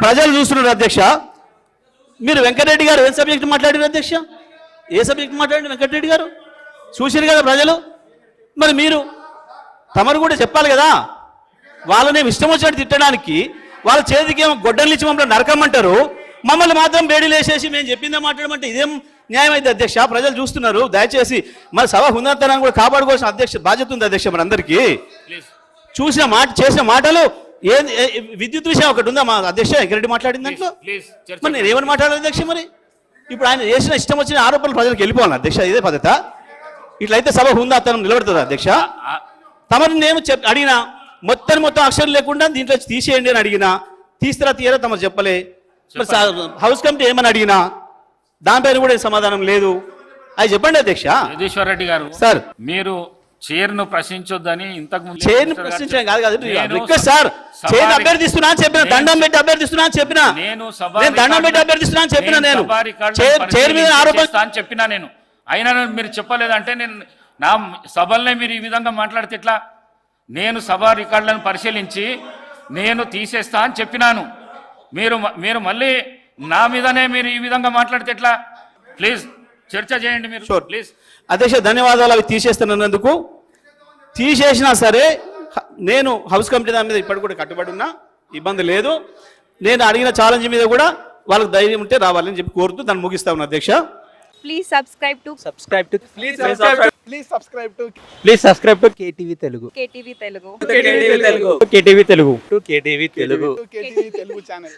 ప్రజలు చూస్తున్నారు అధ్యక్ష. మీరు వెంకటరెడ్డి గారు ఏ సబ్జెక్ట్ మాట్లాడారు అధ్యక్ష? ఏ సబ్జెక్ట్ మాట్లాడారు వెంకటరెడ్డి గారు? చూసారు కదా ప్రజలు. మరి మీరు తమరు కూడా చెప్పాలి కదా. వాళ్ళని ఇష్టం వచ్చినట్టు తిట్టడానికి వాళ్ళ చేతికి ఏమో గొడ్డలు ఇచ్చి మమ్మల్ని నరకమంటారు, మమ్మల్ని మాత్రం బేడీలు వేసేసి మేము చెప్పిందే మాట్లాడమంటే ఇదేం న్యాయం అయితే అధ్యక్ష? ప్రజలు చూస్తున్నారు. దయచేసి మరి సభ హుందాతనాన్ని కూడా కాపాడుకోవాల్సిన అధ్యక్ష బాధ్యత ఉంది అధ్యక్ష మన అందరికీ. చూసిన మాట చేసిన మాటలు విద్యుత్ విషయం ఒకటి ఉందా మా అధ్యక్ష? వెంకరెడ్డి మాట్లాడిన దాంట్లో మరి నేను ఏమని మాట్లాడాలి అధ్యక్ష? మరి ఇప్పుడు ఆయన చేసిన ఇష్టం వచ్చిన ఆరోపణలు ప్రజలకు వెళ్ళిపోవాలి అధ్యక్ష. ఇదే పద్ధత? ఇట్లయితే సభ హుందాతనం నిలబడుతుంది అధ్యక్ష. తమని నేను అడిగినా మొత్తం అక్షరం లేకుండా దీంట్లో తీసేయండి అని అడిగినా తీస్తారా తీయరా తమరు చెప్పలే. హౌస్ కమిటీ ఏమని అడిగినా దానిపైన కూడా సమాధానం లేదు. అది చెప్పండి అధ్యక్ష. జగదీశ్వర్ రెడ్డి గారు సార్, మీరు చైర్ను ప్రశ్నించొద్దని ఇంతకు చైర్ను ప్రశ్నించడం కాదు రిక్వెస్ట్ సార్. చైర్ అభ్యర్థిస్తున్నా అని చెప్పిన, దండం పెట్టి అభ్యర్థిస్తున్నా అని చెప్పిన, నేను దండం పెట్టి అభ్యర్థిస్తున్నా అని చెప్పిన, నేను చైర్ మీద ఆరోపణ చెప్పినా నేను. అయినా మీరు చెప్పలేదంటే నేను నా సభలనే మీరు ఈ విధంగా మాట్లాడితే ఎట్లా? నేను సభా రికార్డులను పరిశీలించి నేను తీసేస్తా అని చెప్పినాను. మీరు మళ్ళీ నా మీదనే మీరు ఈ విధంగా మాట్లాడితే ఎట్లా? ప్లీజ్ చర్చ చేయండి మీరు ప్లీజ్. అధ్యక్ష ధన్యవాదాలు. అవి తీసేస్తున్నందుకు. తీసేసినా సరే నేను హౌస్ కమిటీ దాని మీద ఇప్పటికి కూడా కట్టుబడి ఉన్నా, ఇబ్బంది లేదు. నేను అడిగిన ఛాలెంజ్ మీద కూడా వాళ్ళకి ధైర్యం ఉంటే రావాలని చెప్పి కోరుతూ దాన్ని ముగిస్తా ఉన్నా అధ్యక్ష. Please subscribe to KTV Telugu. KTV Telugu. KTV Telugu. KTV Telugu channel.